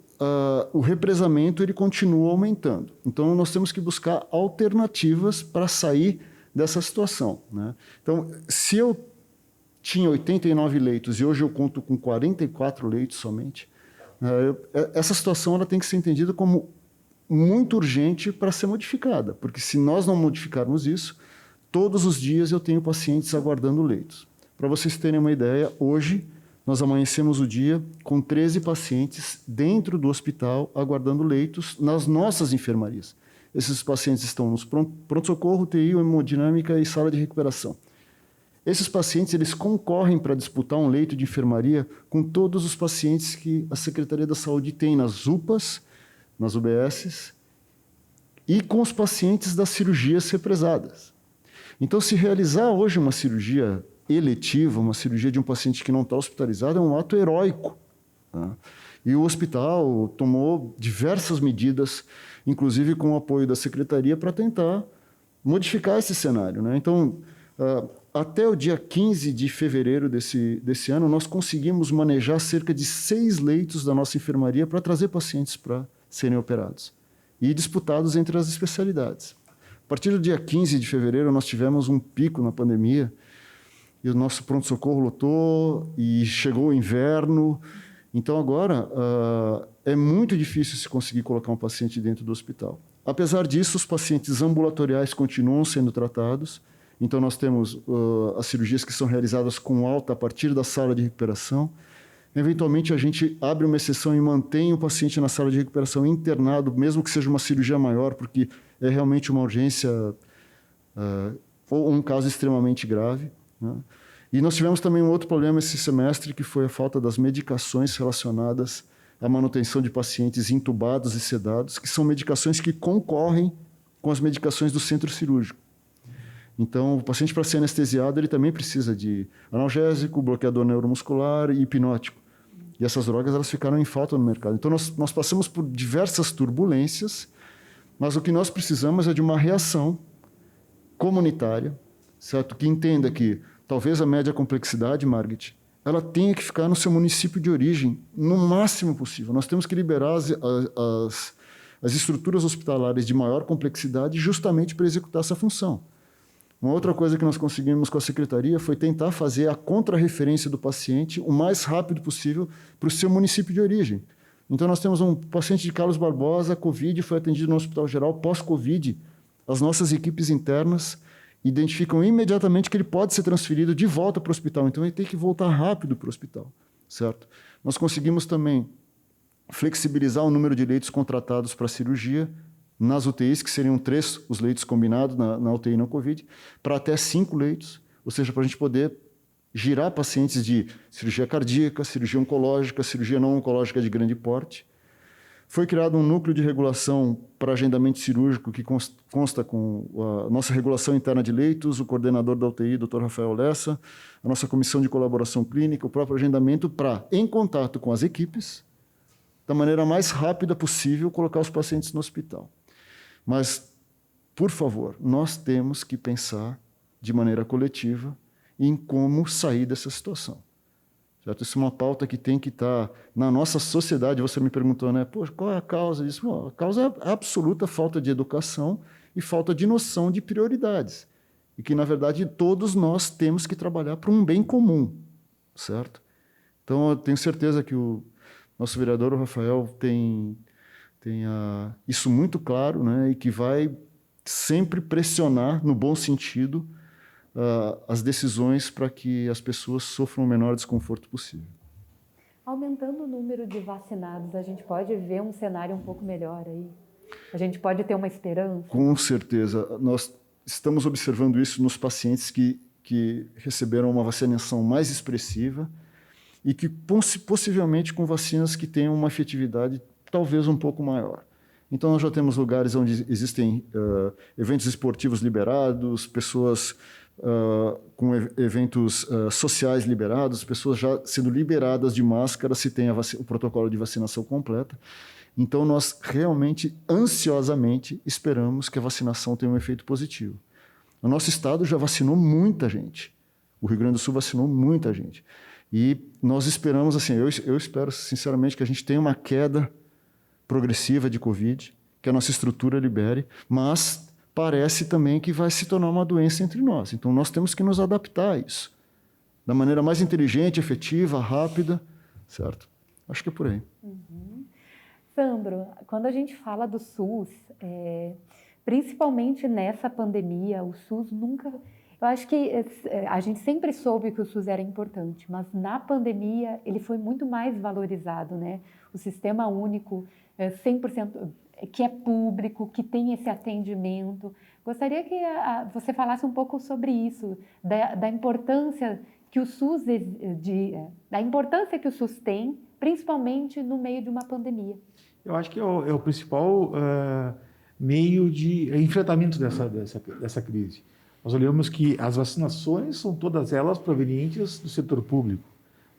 o represamento ele continua aumentando. Então, nós temos que buscar alternativas para sair dessa situação, né? Então, se eu tinha 89 leitos e hoje eu conto com 44 leitos somente, essa situação ela tem que ser entendida como muito urgente para ser modificada, porque se nós não modificarmos isso, todos os dias eu tenho pacientes aguardando leitos. Para vocês terem uma ideia, hoje nós amanhecemos o dia com 13 pacientes dentro do hospital aguardando leitos nas nossas enfermarias. Esses pacientes estão nos pronto-socorro, UTI, hemodinâmica e sala de recuperação. Esses pacientes eles concorrem para disputar um leito de enfermaria com todos os pacientes que a Secretaria da Saúde tem nas UPAs, nas UBSs, e com os pacientes das cirurgias represadas. Então, se realizar hoje uma cirurgia eletiva, uma cirurgia de um paciente que não está hospitalizado, é um ato heróico, tá? E o hospital tomou diversas medidas, inclusive com o apoio da Secretaria, para tentar modificar esse cenário, né? Então, até o dia 15 de fevereiro desse ano, nós conseguimos manejar cerca de 6 leitos da nossa enfermaria para trazer pacientes para serem operados e disputados entre as especialidades. A partir do dia 15 de fevereiro, nós tivemos um pico na pandemia e o nosso pronto-socorro lotou e chegou o inverno. Então, agora, é muito difícil se conseguir colocar um paciente dentro do hospital. Apesar disso, os pacientes ambulatoriais continuam sendo tratados. Então, nós temos as cirurgias que são realizadas com alta a partir da sala de recuperação. Eventualmente, a gente abre uma exceção e mantém o paciente na sala de recuperação internado, mesmo que seja uma cirurgia maior, porque é realmente uma urgência ou um caso extremamente grave, né? E nós tivemos também um outro problema esse semestre, que foi a falta das medicações relacionadas à manutenção de pacientes intubados e sedados, que são medicações que concorrem com as medicações do centro cirúrgico. Então, o paciente, para ser anestesiado, ele também precisa de analgésico, bloqueador neuromuscular e hipnótico. E essas drogas, elas ficaram em falta no mercado. Então, nós passamos por diversas turbulências, mas o que nós precisamos é de uma reação comunitária, certo? Que entenda que talvez a média complexidade, Margit, ela tenha que ficar no seu município de origem, no máximo possível. Nós temos que liberar as estruturas hospitalares de maior complexidade justamente para executar essa função. Uma outra coisa que nós conseguimos com a Secretaria foi tentar fazer a contrarreferência do paciente o mais rápido possível para o seu município de origem. Então, nós temos um paciente de Carlos Barbosa, Covid, foi atendido no Hospital Geral pós-Covid. As nossas equipes internas identificam imediatamente que ele pode ser transferido de volta para o hospital. Então, ele tem que voltar rápido para o hospital, certo? Nós conseguimos também flexibilizar o número de leitos contratados para cirurgia nas UTIs, que seriam 3 os leitos combinados na UTI não Covid, para até 5 leitos, ou seja, para a gente poder girar pacientes de cirurgia cardíaca, cirurgia oncológica, cirurgia não oncológica de grande porte. Foi criado um núcleo de regulação para agendamento cirúrgico que consta com a nossa regulação interna de leitos, o coordenador da UTI, Dr. Rafael Lessa, a nossa comissão de colaboração clínica, o próprio agendamento para, em contato com as equipes, da maneira mais rápida possível, colocar os pacientes no hospital. Mas, por favor, nós temos que pensar de maneira coletiva em como sair dessa situação. Certo? Isso é uma pauta que tem que estar na nossa sociedade. Você me perguntou, né? Pô, qual é a causa disso? Bom, a causa é a absoluta falta de educação e falta de noção de prioridades. E que, na verdade, todos nós temos que trabalhar para um bem comum, certo? Então, eu tenho certeza que o nosso vereador, o Rafael, tem isso muito claro, né? E que vai sempre pressionar, no bom sentido, as decisões para que as pessoas sofram o menor desconforto possível. Aumentando o número de vacinados, a gente pode ver um cenário um pouco melhor aí? A gente pode ter uma esperança? Com certeza. Nós estamos observando isso nos pacientes que receberam uma vacinação mais expressiva e que possivelmente com vacinas que tenham uma efetividade talvez um pouco maior. Então, nós já temos lugares onde existem eventos esportivos liberados, pessoas com eventos sociais liberados, pessoas já sendo liberadas de máscara se tem o protocolo de vacinação completa. Então, nós realmente, ansiosamente, esperamos que a vacinação tenha um efeito positivo. O nosso estado já vacinou muita gente. O Rio Grande do Sul vacinou muita gente. E nós esperamos, assim, eu espero sinceramente que a gente tenha uma queda progressiva de Covid, que a nossa estrutura libere, mas parece também que vai se tornar uma doença entre nós. Então, nós temos que nos adaptar a isso, da maneira mais inteligente, efetiva, rápida, certo? Acho que é por aí. Uhum. Sandro, quando a gente fala do SUS, principalmente nessa pandemia, o SUS nunca... Eu acho que a gente sempre soube que o SUS era importante, mas na pandemia ele foi muito mais valorizado, né? O Sistema Único 100%, que é público, que tem esse atendimento. Gostaria que você falasse um pouco sobre isso, da importância que o SUS da importância que o SUS tem, principalmente no meio de uma pandemia. Eu acho que é o principal meio de enfrentamento dessa crise. Nós olhamos que as vacinações são todas elas provenientes do setor público,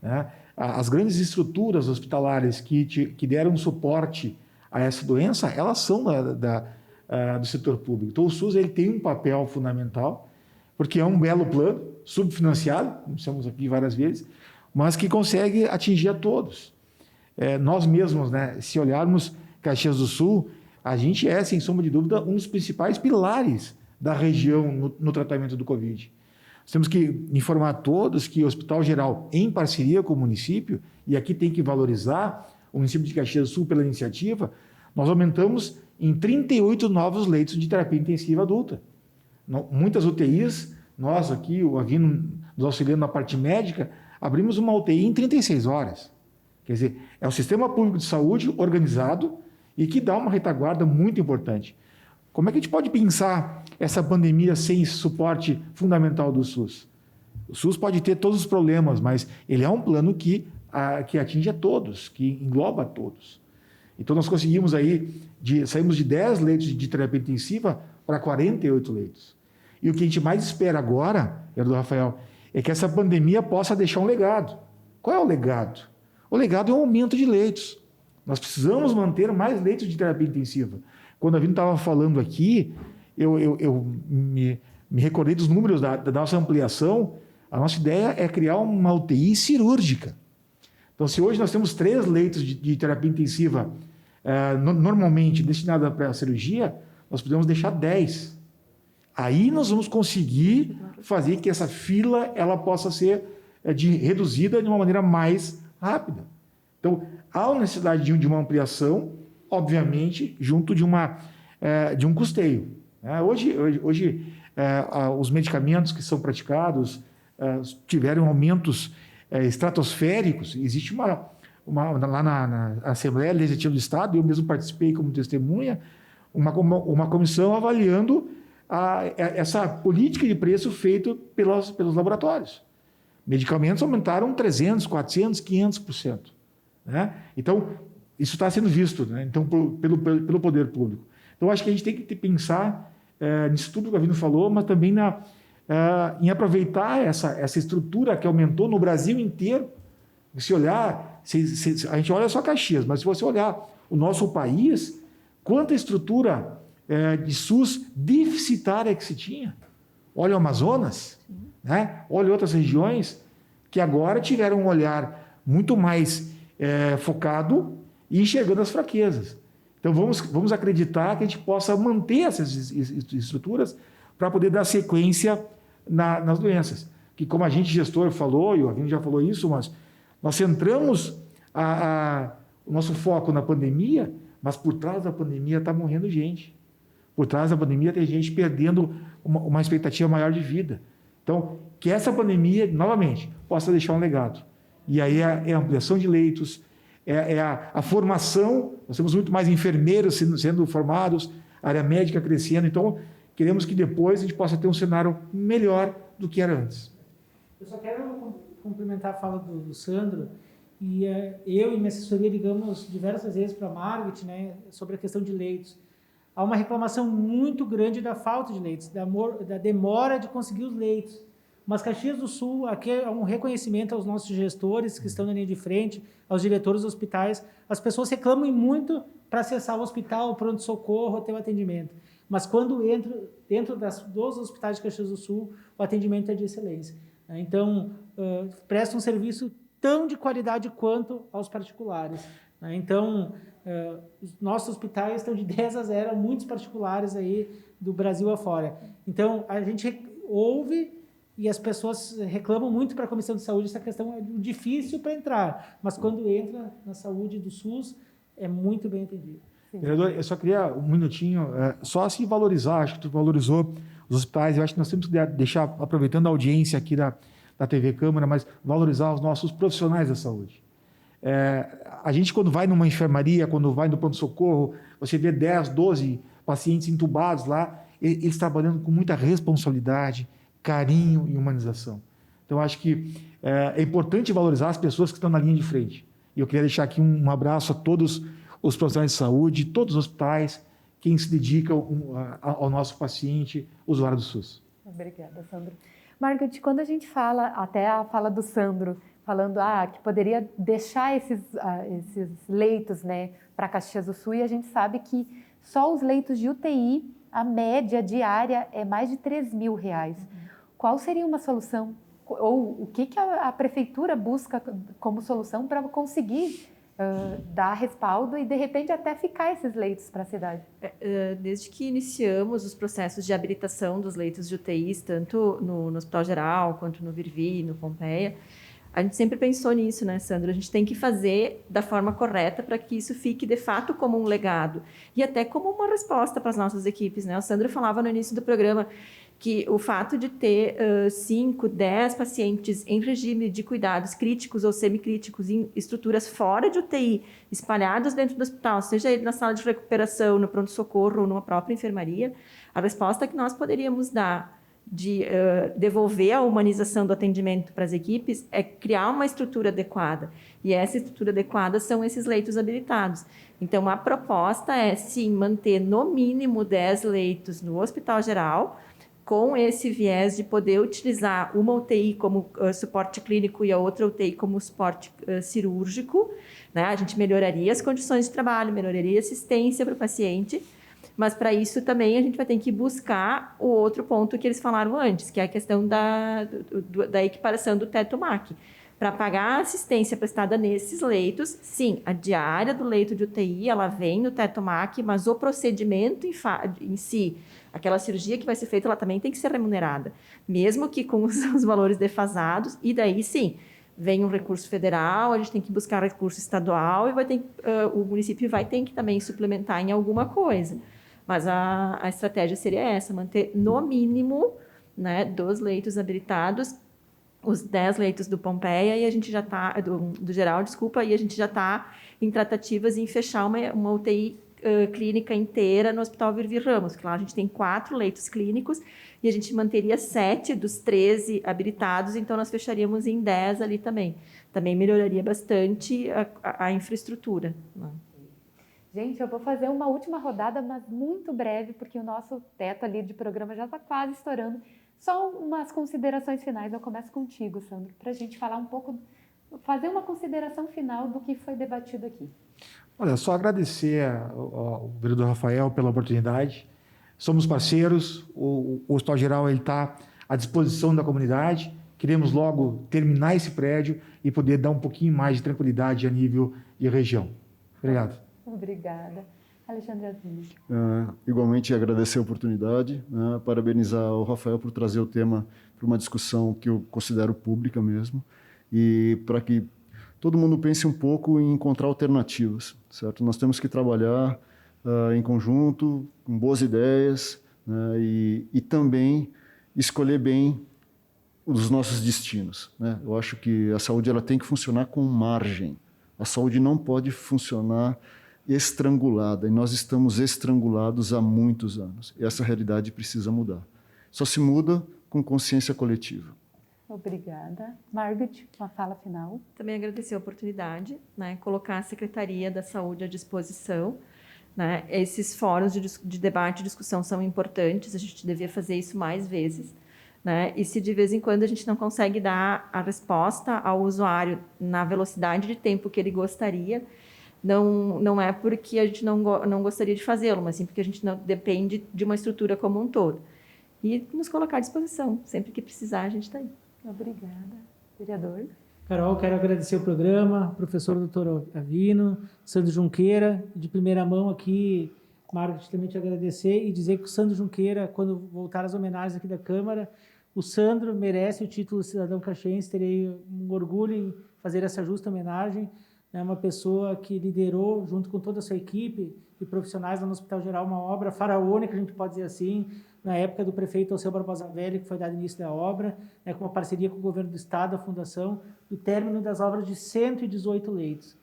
né? As grandes estruturas hospitalares que deram suporte a essa doença, elas são do setor público. Então, o SUS ele tem um papel fundamental, porque é um belo plano, subfinanciado, como dissemos aqui várias vezes, mas que consegue atingir a todos. Nós mesmos, né, se olharmos Caxias do Sul, a gente é, sem sombra de dúvida, um dos principais pilares da região no tratamento do Covid. Nós temos que informar a todos que o Hospital Geral, em parceria com o município, e aqui tem que valorizar o município de Caxias do Sul pela iniciativa, nós aumentamos em 38 novos leitos de terapia intensiva adulta. Muitas UTIs, nós aqui nos auxiliando na parte médica, abrimos uma UTI em 36 horas. Quer dizer, é um sistema público de saúde organizado e que dá uma retaguarda muito importante. Como é que a gente pode pensar essa pandemia sem esse suporte fundamental do SUS? O SUS pode ter todos os problemas, mas ele é um plano que atinge a todos, que engloba a todos. Então, nós conseguimos saímos de 10 leitos de terapia intensiva para 48 leitos. E o que a gente mais espera agora, vereador Rafael, é que essa pandemia possa deixar um legado. Qual é o legado? O legado é um aumento de leitos. Nós precisamos manter mais leitos de terapia intensiva. Quando a Vino estava falando aqui, eu me recordei dos números da nossa ampliação. A nossa ideia é criar uma UTI cirúrgica. Então, se hoje nós temos 3 leitos de terapia intensiva normalmente destinados para a cirurgia, nós podemos deixar 10. Aí nós vamos conseguir fazer que essa fila ela possa ser reduzida de uma maneira mais rápida. Então, há necessidade de uma ampliação, obviamente, junto de um custeio. Hoje os medicamentos que são praticados tiveram aumentos estratosféricos. Existe lá na Assembleia Legislativa do Estado, eu mesmo participei como testemunha, uma comissão avaliando essa política de preço feita pelos laboratórios. Medicamentos aumentaram 300%, 400%, 500%. Né? Então, isso está sendo visto, né? Então, pelo poder público. Então, acho que a gente tem que pensar nisso tudo que a Vino falou, mas também em aproveitar essa estrutura que aumentou no Brasil inteiro. Se olhar, a gente olha só Caxias, mas se você olhar o nosso país, quanta estrutura de SUS deficitária que se tinha. Olha o Amazonas, né? Olha outras regiões que agora tiveram um olhar muito mais focado e enxergando as fraquezas. Então, vamos acreditar que a gente possa manter essas estruturas para poder dar sequência nas doenças. Que, como a gente, gestor, falou, e o Avino já falou isso, mas nós centramos o nosso foco na pandemia, mas por trás da pandemia está morrendo gente. Por trás da pandemia tem gente perdendo uma expectativa maior de vida. Então, que essa pandemia, novamente, possa deixar um legado. E aí é a ampliação de leitos, a formação. Nós temos muito mais enfermeiros sendo formados, a área médica crescendo. Então, queremos que depois a gente possa ter um cenário melhor do que era antes. Eu só quero complementar a fala do Sandro. E eu e minha assessoria ligamos diversas vezes para a Margit, né, sobre a questão de leitos. Há uma reclamação muito grande da falta de leitos, da demora de conseguir os leitos. Mas Caxias do Sul, aqui é um reconhecimento aos nossos gestores que estão na linha de frente, aos diretores dos hospitais. As pessoas reclamam muito para acessar o hospital, o pronto-socorro, ter o atendimento. Mas quando entra dentro dos hospitais de Caxias do Sul, o atendimento é de excelência. Então, presta um serviço tão de qualidade quanto aos particulares. Então, os nossos hospitais estão de 10-0, muitos particulares aí do Brasil afora. Então, a gente ouve e as pessoas reclamam muito para a Comissão de Saúde essa questão é difícil para entrar, mas quando entra na saúde do SUS, é muito bem atendido. Vereador, eu só queria um minutinho, só se valorizar, acho que tu valorizou os hospitais, eu acho que nós temos que deixar, aproveitando a audiência aqui da TV Câmara, mas valorizar os nossos profissionais da saúde. A gente, quando vai numa enfermaria, quando vai no pronto-socorro, você vê 10, 12 pacientes entubados lá, eles trabalhando com muita responsabilidade, carinho e humanização. Então, acho que é importante valorizar as pessoas que estão na linha de frente. E eu queria deixar aqui um abraço a todos os profissionais de saúde, todos os hospitais, quem se dedica ao nosso paciente, usuário do SUS. Obrigada, Sandro. Margit, quando a gente fala, até a fala do Sandro, falando que poderia deixar esses leitos, né, para Caxias do Sul, e a gente sabe que só os leitos de UTI, a média diária é mais de R$3.000. Qual seria uma solução? Ou o que a Prefeitura busca como solução para conseguir dar respaldo e, de repente, até ficar esses leitos para a cidade? Desde que iniciamos os processos de habilitação dos leitos de UTIs, tanto no Hospital Geral, quanto no Virvi, no Pompeia, a gente sempre pensou nisso, né, Sandro? A gente tem que fazer da forma correta para que isso fique, de fato, como um legado. E até como uma resposta para as nossas equipes, né? O Sandro falava no início do programa que o fato de ter 5, 10 pacientes em regime de cuidados críticos ou semicríticos em estruturas fora de UTI, espalhados dentro do hospital, seja ele na sala de recuperação, no pronto-socorro ou numa própria enfermaria, a resposta que nós poderíamos dar devolver a humanização do atendimento para as equipes é criar uma estrutura adequada. E essa estrutura adequada são esses leitos habilitados. Então, a proposta é, sim, manter no mínimo 10 leitos no Hospital Geral, com esse viés de poder utilizar uma UTI como suporte clínico e a outra UTI como suporte cirúrgico, né? A gente melhoraria as condições de trabalho, melhoraria a assistência para o paciente, mas para isso também a gente vai ter que buscar o outro ponto que eles falaram antes, que é a questão da equiparação do teto MAC. Para pagar a assistência prestada nesses leitos, sim, a diária do leito de UTI, ela vem no teto MAC, mas o procedimento em si, aquela cirurgia que vai ser feita, ela também tem que ser remunerada, mesmo que com os valores defasados, e daí sim, vem um recurso federal, a gente tem que buscar recurso estadual, e o município vai ter que também suplementar em alguma coisa. Mas a estratégia seria essa, manter no mínimo, né, 2 leitos habilitados, os 10 leitos do Pompeia, e a gente já está, do Geral, desculpa, e a gente já está em tratativas em fechar uma UTI clínica inteira no Hospital Virvi Ramos, que lá a gente tem 4 leitos clínicos, e a gente manteria 7 dos 13 habilitados, então nós fecharíamos em 10 ali também. Também melhoraria bastante a infraestrutura, né? Gente, eu vou fazer uma última rodada, mas muito breve, porque o nosso teto ali de programa já está quase estourando. Só umas considerações finais. Eu começo contigo, Sandro, para a gente falar um pouco, fazer uma consideração final do que foi debatido aqui. Olha, só agradecer ao vereador Rafael pela oportunidade. Somos parceiros, o Hospital Geral está à disposição da comunidade. Queremos logo terminar esse prédio e poder dar um pouquinho mais de tranquilidade a nível de região. Obrigado. Obrigada. Alexandre Asmini. Igualmente agradecer a oportunidade, né, parabenizar o Rafael por trazer o tema para uma discussão que eu considero pública mesmo, e para que todo mundo pense um pouco em encontrar alternativas, certo? Nós temos que trabalhar em conjunto, com boas ideias, né, e também escolher bem os nossos destinos, né? Eu acho que a saúde ela tem que funcionar com margem. A saúde não pode funcionar estrangulada, e nós estamos estrangulados há muitos anos. E essa realidade precisa mudar. Só se muda com consciência coletiva. Obrigada. Margaret, uma fala final. Também agradecer a oportunidade, né, colocar a Secretaria da Saúde à disposição, né? Esses fóruns de debate e discussão são importantes, a gente devia fazer isso mais vezes, né? E se de vez em quando a gente não consegue dar a resposta ao usuário na velocidade de tempo que ele gostaria, não é porque a gente não gostaria de fazê-lo, mas sim porque a gente não depende de uma estrutura como um todo. E nos colocar à disposição, sempre que precisar a gente está aí. Obrigada. Vereador. Carol, quero agradecer o programa, professor Dr. Avino, Sandro Junqueira, de primeira mão aqui, Margaret, também te agradecer e dizer que o Sandro Junqueira, quando voltar às homenagens aqui da Câmara, o Sandro merece o título de cidadão caxiense, terei um orgulho em fazer essa justa homenagem. É uma pessoa que liderou, junto com toda a sua equipe e profissionais lá no Hospital Geral, uma obra faraônica, a gente pode dizer assim, na época do prefeito Alceu Barbosa Velho, que foi dado início da obra, né, com uma parceria com o governo do Estado, a Fundação, do término das obras de 118 leitos.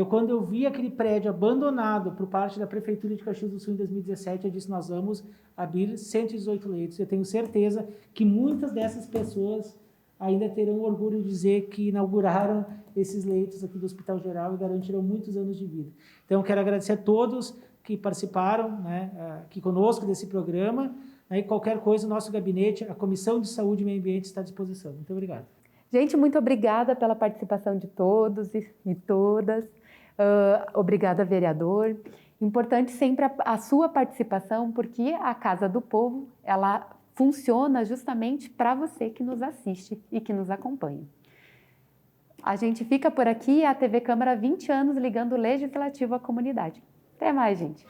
Quando eu vi aquele prédio abandonado por parte da Prefeitura de Caxias do Sul em 2017, eu disse, nós vamos abrir 118 leitos. Eu tenho certeza que muitas dessas pessoas ainda terão orgulho de dizer que inauguraram esses leitos aqui do Hospital Geral e garantirão muitos anos de vida. Então, quero agradecer a todos que participaram, né, aqui conosco desse programa, né, e qualquer coisa, o nosso gabinete, a Comissão de Saúde e Meio Ambiente está à disposição. Muito obrigado. Gente, muito obrigada pela participação de todos e todas. Obrigada, vereador. Importante sempre a sua participação, porque a Casa do Povo, ela funciona justamente para você que nos assiste e que nos acompanha. A gente fica por aqui, a TV Câmara 20 anos ligando o Legislativo à comunidade. Até mais, gente.